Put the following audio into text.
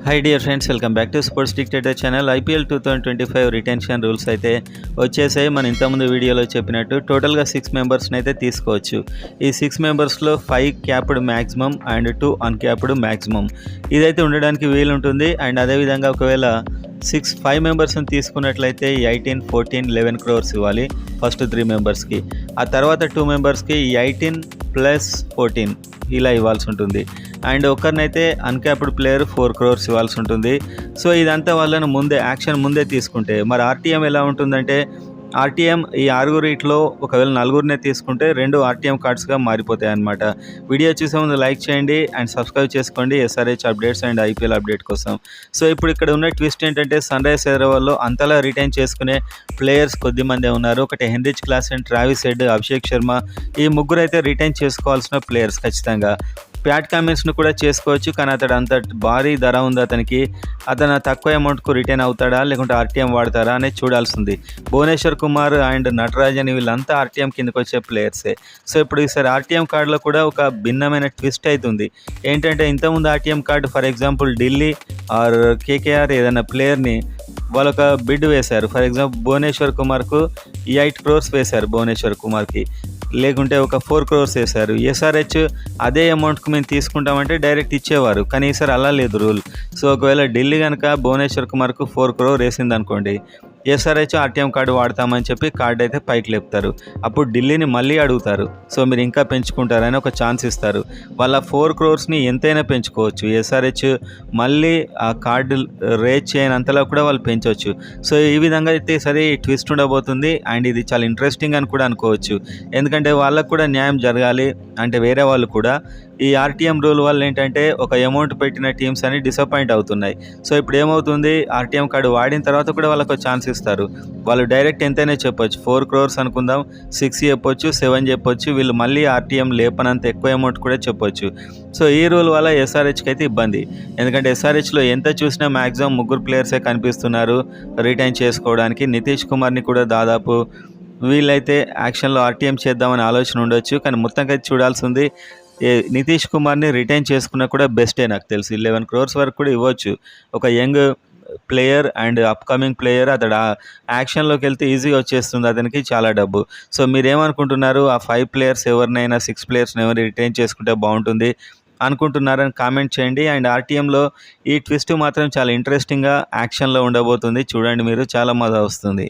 High dear friends, welcome back to sports dictator channel. IPL 2025 retention rules అయితే వచ్చేసాయి. మనం ఇంతకుముందు వీడియోలో చెప్పినట్టు టోటల్గా 6 మెంబర్స్ని అయితే తీసుకోవచ్చు. ఈ 6 మెంబర్స్లో 5 capped maximum and 2 uncapped maximum ఇదైతే ఉండడానికి వీలుంటుంది. అండ్ అదేవిధంగా ఒకవేళ 5 మెంబర్స్ని తీసుకున్నట్లయితే 18, 14, 11 crores ఇవ్వాలి ఫస్ట్ 3 మెంబర్స్కి. ఆ తర్వాత 2 మెంబర్స్కి 18 + 14 ఇలా ఇవ్వాల్సి ఉంటుంది. అండ్ ఒకరినైతే అన్క్యాప్డ్ ప్లేయర్ 4 crores ఇవ్వాల్సి ఉంటుంది. సో ఇదంతా వాళ్ళను యాక్షన్ ముందే తీసుకుంటే మరి ఆర్టీఎం ఎలా ఉంటుందంటే, ఆర్టీఎం ఈ 6 ఒకవేళ 4 తీసుకుంటే 2 ఆర్టీఎం కార్డ్స్గా మారిపోతాయి అన్నమాట. వీడియో చూసే ముందు లైక్ చేయండి అండ్ సబ్స్క్రైబ్ చేసుకోండి SRH updates and IPL update కోసం. సో ఇప్పుడు ఇక్కడ ఉన్న ట్విస్ట్ ఏంటంటే, సన్ రైజర్స్ హైదరాబాద్లో అంతలా రిటైన్ చేసుకునే ప్లేయర్స్ కొద్దిమందే ఉన్నారు. ఒకటి Heinrich Klaasen, Travis head, Abhishek Sharma, ఈ ముగ్గురు అయితే రిటైన్ చేసుకోవాల్సిన ప్లేయర్స్ ఖచ్చితంగా. ప్యాట్ కమిన్స్ను కూడా చేసుకోవచ్చు, కానీ అతడు అంత భారీ ధర ఉంది అతనికి. అతను తక్కువ అమౌంట్కు రిటైన్ అవుతాడా లేకుంటే ఆర్టీఎం వాడతారా అనేది చూడాల్సింది. భువనేశ్వర్ కుమార్ అండ్ నటరాజన్ వీళ్ళంతా ఆర్టీఎం కిందకు వచ్చే ప్లేయర్సే. సో ఇప్పుడు ఈసారి ఆర్టీఎం కార్డులో కూడా ఒక భిన్నమైన ట్విస్ట్ అవుతుంది. ఏంటంటే, ఇంతకుముందు RTM card for example Delhi or KKR ఏదైనా ప్లేయర్ని వాళ్ళొక బిడ్ వేశారు. ఫర్ ఎగ్జాంపుల్ భువనేశ్వర్ కుమార్కు 8 crores వేశారు, భువనేశ్వర్ కుమార్కి. లేకుంటే ఒక 4 crores వేశారు. ఎస్ఆర్హెచ్ అదే అమౌంట్కి మేము తీసుకుంటామంటే డైరెక్ట్ ఇచ్చేవారు, కానీ ఈసారి అలా లేదు రూల్. సో ఒకవేళ ఢిల్లీ కనుక భువనేశ్వర్ కుమార్కు 4 crore వేసింది అనుకోండి, ఎస్ఆర్హెచ్ ఆర్టీఎం కార్డు వాడతామని చెప్పి కార్డు అయితే పైకి లేపుతారు. అప్పుడు ఢిల్లీని మళ్ళీ అడుగుతారు, సో మీరు ఇంకా పెంచుకుంటారని ఒక ఛాన్స్ ఇస్తారు. వాళ్ళ 4 crores ఎంతైనా పెంచుకోవచ్చు. ఎస్ఆర్హెచ్ మళ్ళీ ఆ కార్డు రేజ్ చేయనంతలా కూడా వాళ్ళు పెంచవచ్చు. సో ఈ విధంగా అయితే సరే ట్విస్ట్ ఉండబోతుంది. అండ్ ఇది చాలా ఇంట్రెస్టింగ్ అని కూడా అనుకోవచ్చు. ఎందుకంటే వాళ్ళకు కూడా న్యాయం జరగాలి, అంటే వేరే వాళ్ళు కూడా. ఈ ఆర్టీఎం రూల్ వల్ల ఏంటంటే, ఒక అమౌంట్ పెట్టిన టీమ్స్ అని డిసప్పాయింట్ అవుతున్నాయి. సో ఇప్పుడు ఏమవుతుంది, ఆర్టీఎం కార్డు వాడిన తర్వాత కూడా వాళ్ళకు ఛాన్స్ ఇస్తారు. వాళ్ళు డైరెక్ట్ ఎంతైనా చెప్పొచ్చు, 4 crores అనుకుందాం, 6 చెప్పొచ్చు, 7 చెప్పొచ్చు. వీళ్ళు మళ్ళీ ఆర్టీఎం లేపనంత ఎక్కువ అమౌంట్ కూడా చెప్పొచ్చు. సో ఈ రూల్ వల్ల ఎస్ఆర్హెచ్కి అయితే ఇబ్బంది. ఎందుకంటే ఎస్ఆర్హెచ్లో ఎంత చూసినా మ్యాక్సిమం 3 ప్లేయర్సే కనిపిస్తున్నారు రిటైన్ చేసుకోవడానికి. నితీష్ కుమార్ని కూడా దాదాపు వీళ్ళైతే యాక్షన్లో ఆర్టీఎం చేద్దామని ఆలోచన ఉండొచ్చు, కానీ మొత్తంగా చూడాల్సింది. నితీష్ కుమార్ని రిటైన్ చేసుకున్నా కూడా బెస్టే నాకు తెలిసి. 11 crores వరకు కూడా ఇవ్వచ్చు. ఒక young player and upcoming player, అతడు యాక్షన్లోకి వెళ్తే ఈజీగా వచ్చేస్తుంది అతనికి చాలా డబ్బు. సో మీరేమనుకుంటున్నారు, ఆ 5 players ఎవరినైనా 6 players ఎవరు రిటైన్ చేసుకుంటే బాగుంటుంది అనుకుంటున్నారని కామెంట్ చేయండి. అండ్ ఆర్టీఎంలో ఈ ట్విస్ట్ మాత్రం చాలా ఇంట్రెస్టింగ్గా యాక్షన్లో ఉండబోతుంది. చూడండి, మీరు చాలా మజా వస్తుంది.